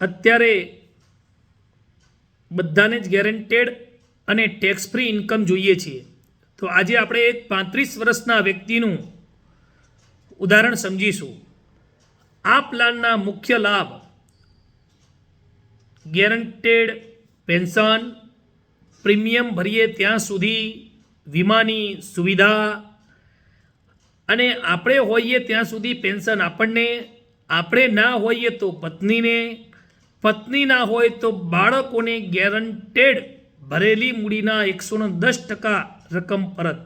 અત્યારે બધાને જ ગેરંટેડ અને ટેક્સ ફ્રી ઇન્કમ જોઈએ છીએ. તો આજે આપણે એક 35 વર્ષના વ્યક્તિનું ઉદાહરણ સમજીશું. આ પ્લાનના મુખ્ય લાભ ગેરંટેડ પેન્શન, પ્રીમિયમ ભરીએ ત્યાં સુધી વીમાની સુવિધા, અને આપણે હોઈએ ત્યાં સુધી પેન્શન આપણને, આપણે ના હોઈએ તો પત્નીને, પત્ની ના હોય તો બાળકોને ગેરંટેડ ભરેલી મૂડીના 110% રકમ પરત.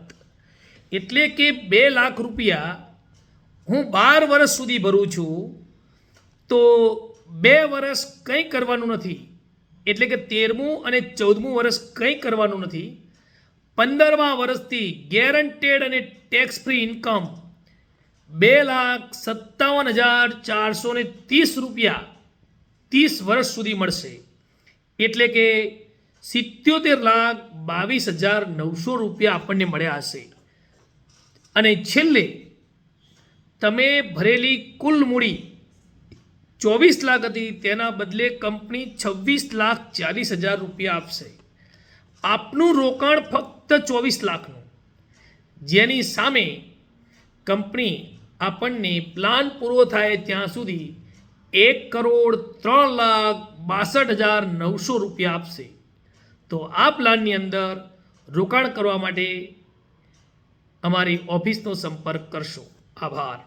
એટલે કે 2 લાખ રૂપિયા હું 12 વર્ષ સુધી ભરું છું તો 2 વર્ષ કંઈ કરવાનું નથી, એટલે કે 13મું અને 14મું વર્ષ કંઈ કરવાનું નથી. 15મા વર્ષથી ગેરંટેડ અને ટેક્સ ફ્રી ઇન્કમ 2,57,430 રૂપિયા 30 વર્ષ સુધી મળશે. એટલે કે 77,22,900 રૂપિયા આપણને મળ્યા હશે. અને છેલ્લે તમે ભરેલી કુલ મૂડી 24 લાખ હતી, તેના બદલે કંપની 26,40,000 રૂપિયા આપશે. આપનું રોકાણ ફક્ત 24 લાખનું, જેની સામે કંપની આપણને પ્લાન પૂરો થાય ત્યાં સુધી 1,03,62,900 રૂપિયા આપશે. તો આ પ્લાનની અંદર રોકાણ કરવા માટે અમારી ઓફિસનો સંપર્ક કરશો. આભાર.